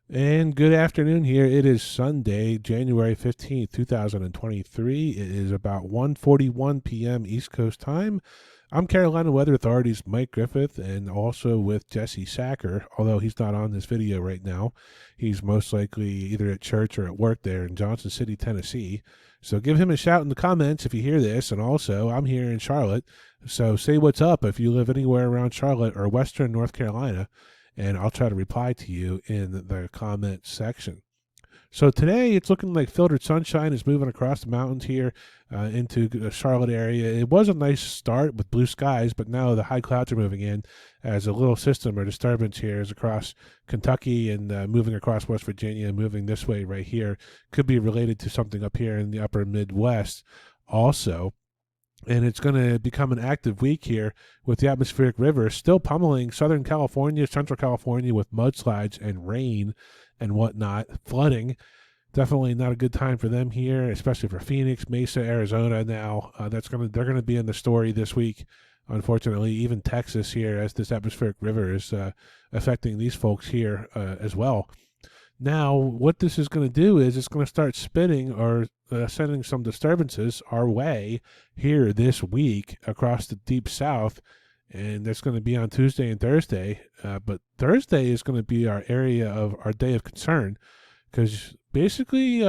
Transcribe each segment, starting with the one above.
And good afternoon here. It is Sunday, January 15th, 2023. It is about 1:41 p.m. East Coast time. I'm Carolina Weather Authority's Mike Griffith and also with Jesse Sacker, although he's not on this video right now. He's most likely either at church or at work there in Johnson City, Tennessee. So give him a shout in the comments if you hear this. And also, I'm here in Charlotte. So say what's up if you live anywhere around Charlotte or Western North Carolina, and I'll try to reply to you in the comment section. So today it's looking like filtered sunshine is moving across the mountains here into the Charlotte area. It was a nice start with blue skies, but now the high clouds are moving in as a little system or disturbance here is across Kentucky and moving across West Virginia, moving this way right here. Could be related to something up here in the upper Midwest also. And it's going to become an active week here with the atmospheric river still pummeling Southern California, Central California with mudslides and rain and whatnot, flooding. Definitely not a good time for them here, especially for Phoenix, Mesa, Arizona. Now they're going to be in the story this week. Unfortunately, even Texas here, as this atmospheric river is affecting these folks here as well. Now, what this is going to do is it's going to start spinning or sending some disturbances our way here this week across the deep south, and that's going to be on Tuesday and Thursday. But Thursday is going to be our area of our day of concern because basically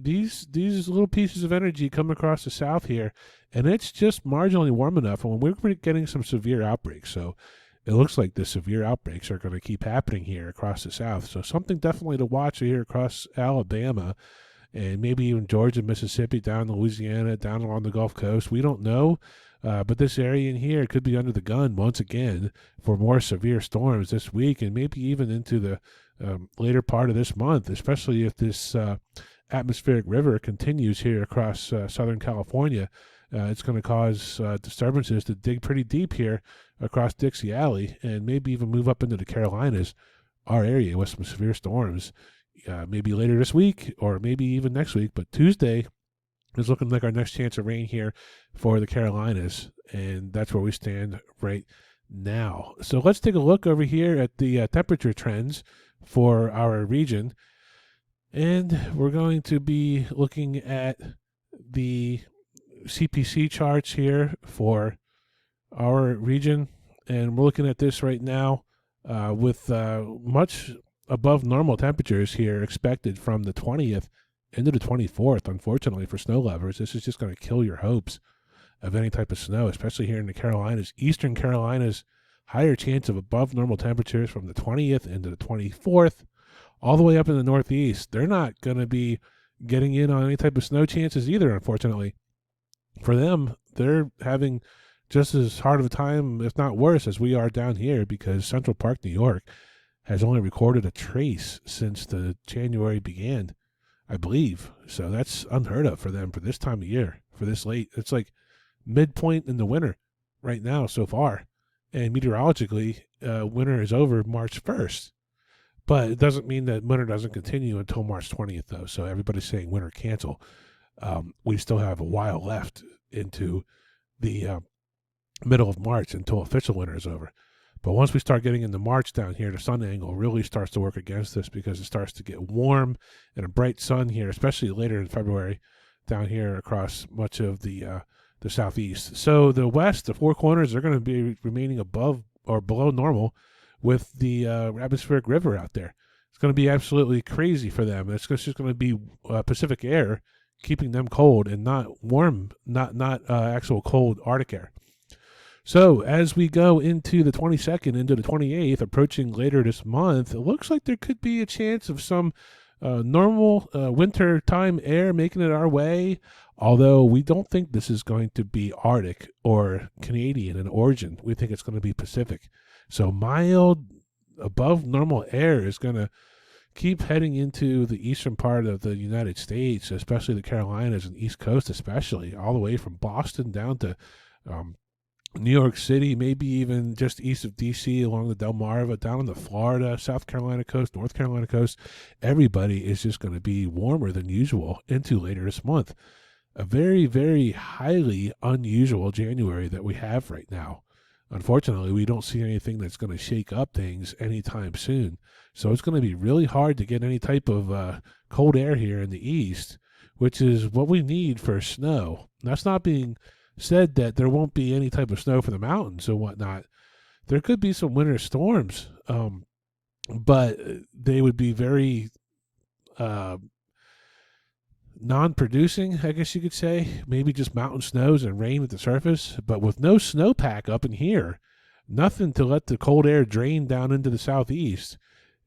these little pieces of energy come across the south here, and it's just marginally warm enough, and we're getting some severe outbreaks. So it looks like the severe outbreaks are going to keep happening here across the south. So something definitely to watch here across Alabama and maybe even Georgia, Mississippi, down to Louisiana, down along the Gulf Coast. We don't know. But this area in here could be under the gun once again for more severe storms this week and maybe even into the later part of this month, especially if this atmospheric river continues here across Southern California. It's going to cause disturbances to dig pretty deep here across Dixie Alley and maybe even move up into the Carolinas, our area, with some severe storms. Maybe later this week or maybe even next week. But Tuesday is looking like our next chance of rain here for the Carolinas, and that's where we stand right now. So let's take a look over here at the temperature trends for our region. And we're going to be looking at the CPC charts here for our region, and we're looking at this right now with much above normal temperatures here expected from the 20th into the 24th. Unfortunately for snow lovers, this is just going to kill your hopes of any type of snow, especially here in the Carolinas. Eastern Carolinas, higher chance of above normal temperatures from the 20th into the 24th, all the way up in the Northeast. They're not going to be getting in on any type of snow chances either, unfortunately. For them, they're having just as hard of a time, if not worse, as we are down here because Central Park, New York, has only recorded a trace since the January began, I believe. So that's unheard of for them for this time of year, for this late. It's like midpoint in the winter right now so far. And meteorologically, winter is over March 1st. But it doesn't mean that winter doesn't continue until March 20th, though. So everybody's saying winter cancel. We still have a while left into the middle of March until official winter is over. But once we start getting into March down here, the sun angle really starts to work against us because it starts to get warm and a bright sun here, especially later in February down here across much of the southeast. So the west, the four corners, are going to be remaining above or below normal with the atmospheric river out there. It's going to be absolutely crazy for them. It's just going to be Pacific air keeping them cold and not warm, not actual cold Arctic air. So as we go into the 22nd, into the 28th, approaching later this month, it looks like there could be a chance of some normal winter time air making it our way, although we don't think this is going to be Arctic or Canadian in origin. We think it's going to be Pacific. So mild, above normal air is going to keep heading into the eastern part of the United States, especially the Carolinas and East Coast especially, all the way from Boston down to New York City, maybe even just east of D.C. along the Delmarva, down on the Florida, South Carolina coast, North Carolina coast. Everybody is just going to be warmer than usual into later this month. A very, very highly unusual January that we have right now. unfortunately, we don't see anything that's going to shake up things anytime soon. So it's going to be really hard to get any type of cold air here in the east, which is what we need for snow. That's not being said that there won't be any type of snow for the mountains and whatnot. There could be some winter storms, but they would be very uh, non-producing, I guess you could say. Maybe just mountain snows and rain at the surface, but with no snowpack up in here, nothing to let the cold air drain down into the southeast.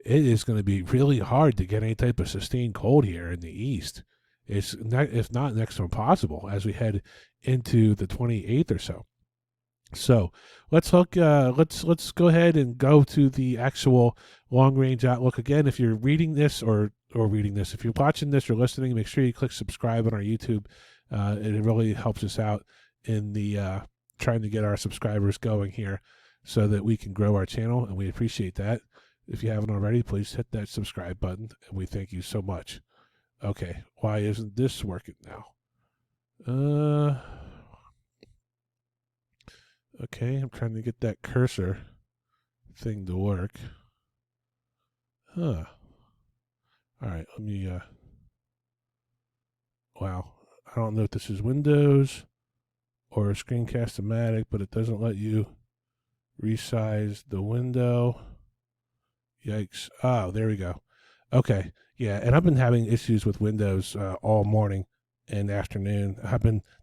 It is going to be really hard to get any type of sustained cold here in the east. It's not, if not next to impossible as we head into the 28th or so. So let's look. Let's go ahead and go to the actual long range outlook again. If you're reading this or reading this, if you're watching this or listening, make sure you click subscribe on our YouTube. It really helps us out in the trying to get our subscribers going here, so that we can grow our channel, and we appreciate that. If you haven't already, please hit that subscribe button, and we thank you so much. Okay, why isn't this working now? Okay, I'm trying to get that cursor thing to work. Huh. Alright, let me, wow. I don't know if this is Windows or Screencast-O-Matic, but it doesn't let you resize the window. Yikes. Oh, there we go. Okay, yeah, and I've been having issues with Windows all morning and afternoon.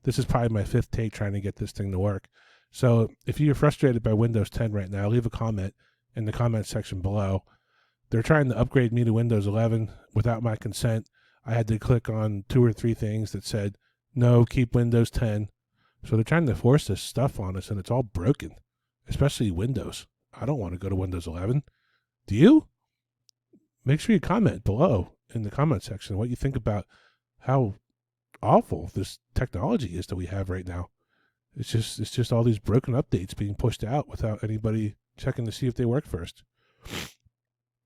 This is probably my fifth take trying to get this thing to work. So if you're frustrated by Windows 10 right now, leave a comment in the comment section below. They're trying to upgrade me to Windows 11 without my consent. I had to click on 2 or 3 things that said, no, keep Windows 10. So they're trying to force this stuff on us, and it's all broken, especially Windows. I don't want to go to Windows 11. Do you? Make sure you comment below in the comment section what you think about how awful this technology is that we have right now. It's just all these broken updates being pushed out without anybody checking to see if they work first.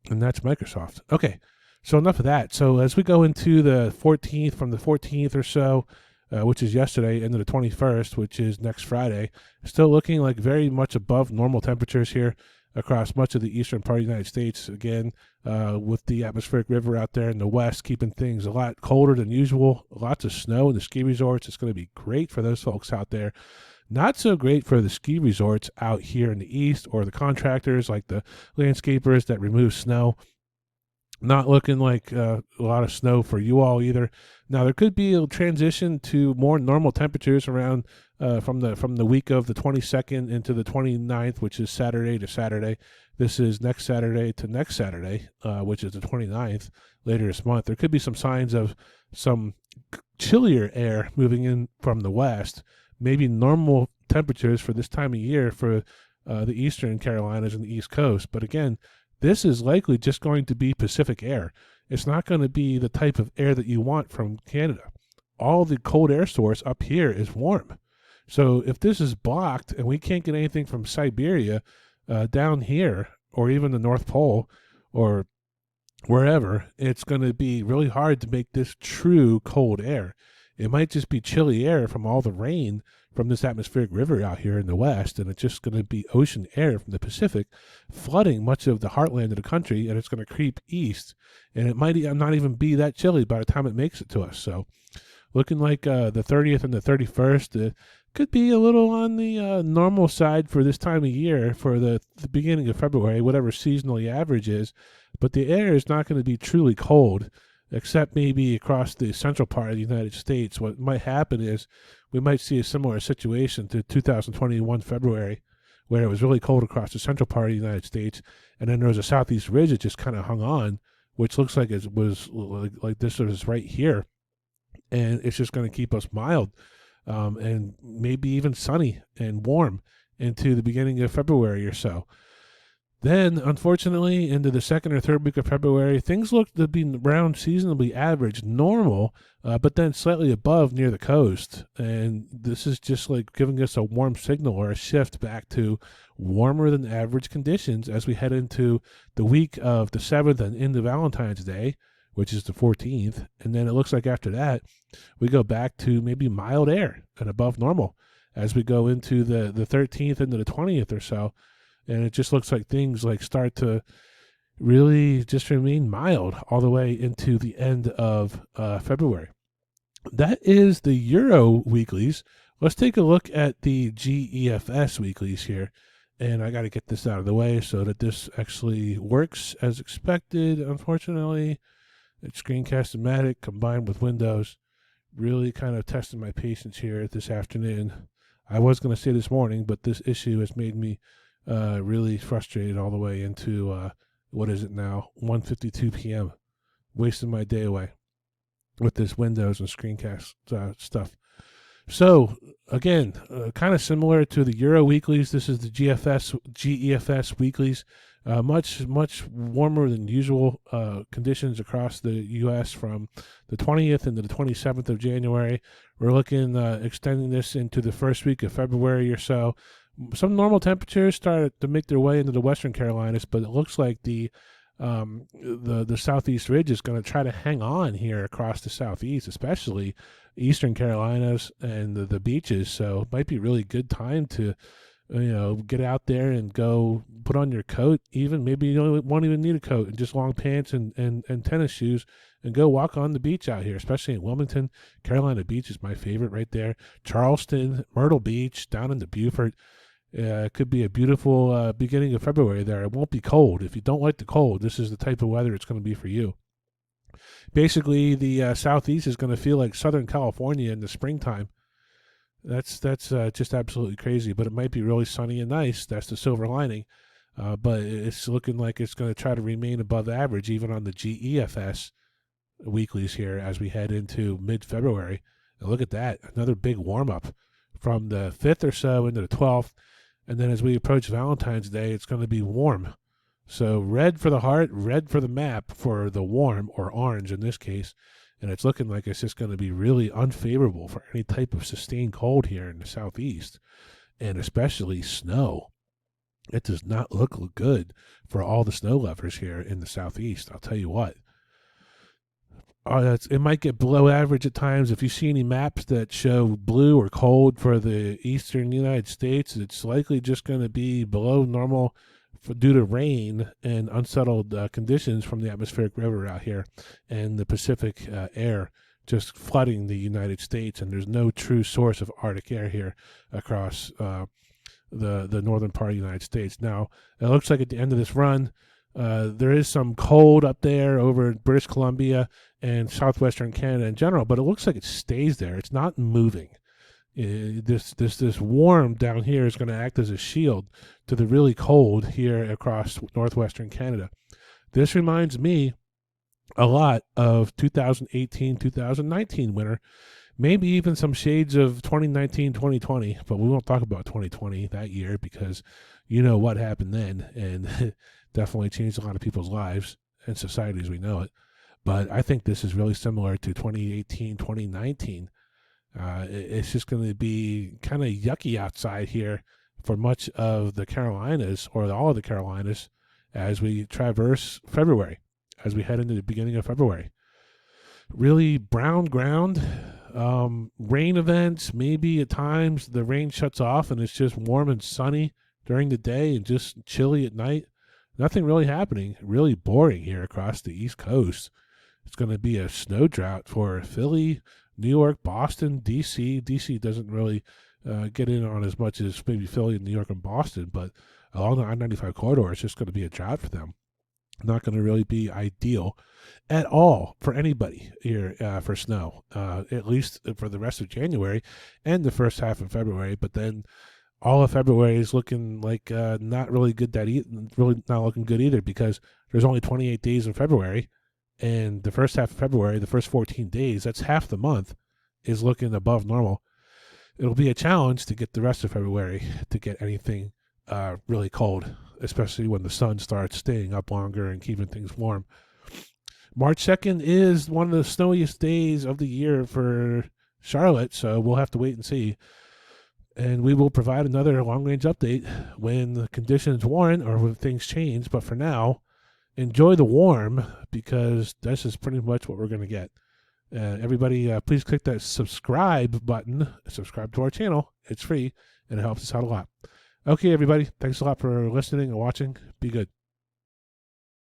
And that's Microsoft. Okay, so enough of that. So as we go into the 14th, from the 14th or so, which is yesterday, into the 21st, which is next Friday, still looking like very much above normal temperatures here across much of the eastern part of the United States. Again, with the atmospheric river out there in the west, keeping things a lot colder than usual. Lots of snow in the ski resorts. It's going to be great for those folks out there. Not so great for the ski resorts out here in the east, or the contractors like the landscapers that remove snow. Not looking like a lot of snow for you all either. Now there could be a transition to more normal temperatures around from the week of the 22nd into the 29th, which is Saturday to Saturday. This is next Saturday to next Saturday, which is the 29th later this month. There could be some signs of some chillier air moving in from the west. Maybe normal temperatures for this time of year for the eastern Carolinas and the East Coast. But again, this is likely just going to be Pacific air. It's not going to be the type of air that you want from Canada. All the cold air source up here is warm. So if this is blocked and we can't get anything from Siberia down here, or even the North Pole, or wherever, it's going to be really hard to make this true cold air. It might just be chilly air from all the rain from this atmospheric river out here in the west, and it's just going to be ocean air from the Pacific flooding much of the heartland of the country, and it's going to creep east, and it might not even be that chilly by the time it makes it to us. So looking like the 30th and the 31st could be a little on the normal side for this time of year, for the beginning of February, whatever seasonally average is, but the air is not going to be truly cold, except maybe across the central part of the United States. What might happen is we might see a similar situation to 2021 February, where it was really cold across the central part of the United States, and then there was a southeast ridge that just kind of hung on, which looks like it was like this is right here, and it's just going to keep us mild, and maybe even sunny and warm into the beginning of February or so. Then, unfortunately, into the second or third week of February, things look to be around seasonably average, normal, but then slightly above near the coast. And this is just like giving us a warm signal, or a shift back to warmer than average conditions as we head into the week of the 7th and into Valentine's Day, which is the 14th. And then it looks like after that, we go back to maybe mild air and above normal as we go into the 13th into the 20th or so. And it just looks like things like start to really just remain mild all the way into the end of February. That is the Euro weeklies. Let's take a look at the GEFS weeklies here. And I got to get this out of the way so that this actually works as expected. Unfortunately, it's Screencast-O-Matic combined with Windows. Really kind of testing my patience here this afternoon. I was going to say this morning, but this issue has made me really frustrated all the way into, what is it now, 1:52 p.m. Wasting my day away with this Windows and Screencast stuff. So, again, kind of similar to the Euro weeklies, this is the GEFS weeklies. Much warmer than usual conditions across the U.S. from the 20th into the 27th of January. We're looking extending this into the first week of February or so. Some normal temperatures start to make their way into the Western Carolinas, but it looks like the Southeast Ridge is going to try to hang on here across the Southeast, especially Eastern Carolinas and the beaches. So it might be a really good time to, get out there and go put on your coat. Even maybe you won't even need a coat and just long pants and tennis shoes and go walk on the beach out here, especially in Wilmington. Carolina Beach is my favorite right there. Charleston, Myrtle Beach, down into Beaufort. It could be a beautiful beginning of February there. It won't be cold. If you don't like the cold, this is the type of weather it's going to be for you. Basically, the Southeast is going to feel like Southern California in the springtime. That's just absolutely crazy, but it might be really sunny and nice. That's the silver lining. But it's looking like it's going to try to remain above average even on the GEFS weeklies here as we head into mid-February. And look at that, another big warm-up from the 5th or so into the 12th. And then as we approach Valentine's Day, it's going to be warm. So red for the heart, red for the map for the warm, or orange in this case. And it's looking like it's just going to be really unfavorable for any type of sustained cold here in the Southeast, and especially snow. It does not look good for all the snow lovers here in the Southeast. I'll tell you what. It might get below average at times. If you see any maps that show blue or cold for the eastern United States, it's likely just going to be below normal due to rain and unsettled conditions from the atmospheric river out here and the Pacific air just flooding the United States. And there's no true source of Arctic air here across the northern part of the United States. Now, it looks like at the end of this run, there is some cold up there over British Columbia and southwestern Canada in general, but it looks like it stays there. It's not moving. This warm down here is going to act as a shield to the really cold here across northwestern Canada. This reminds me a lot of 2018-2019 winter, maybe even some shades of 2019-2020, but we won't talk about 2020 that year because you know what happened then, and definitely changed a lot of people's lives and society as we know it. But I think this is really similar to 2018-2019. It's just going to be kind of yucky outside here for much of the Carolinas, or all of the Carolinas, as we traverse February, as we head into the beginning of February. Really brown ground, rain events, maybe at times the rain shuts off and it's just warm and sunny during the day and just chilly at night. Nothing really happening. Really boring here across the East Coast. It's going to be a snow drought for Philly, New York, Boston, D.C. D.C. doesn't really get in on as much as maybe Philly, New York, and Boston, but along the I-95 corridor, it's just going to be a drought for them. Not going to really be ideal at all for anybody here for snow, at least for the rest of January and the first half of February. But then all of February is looking like not really good. Really not looking good either, because there's only 28 days in February, and the first half of February, the first 14 days, that's half the month, is looking above normal. It'll be a challenge to get the rest of February to get anything really cold, especially when the sun starts staying up longer and keeping things warm. March 2nd is one of the snowiest days of the year for Charlotte, so we'll have to wait and see. And we will provide another long-range update when the conditions warrant or when things change. But for now, enjoy the warm, because this is pretty much what we're going to get. Everybody, please click that subscribe button. Subscribe to our channel. It's free, and it helps us out a lot. Okay, everybody. Thanks a lot for listening and watching. Be good.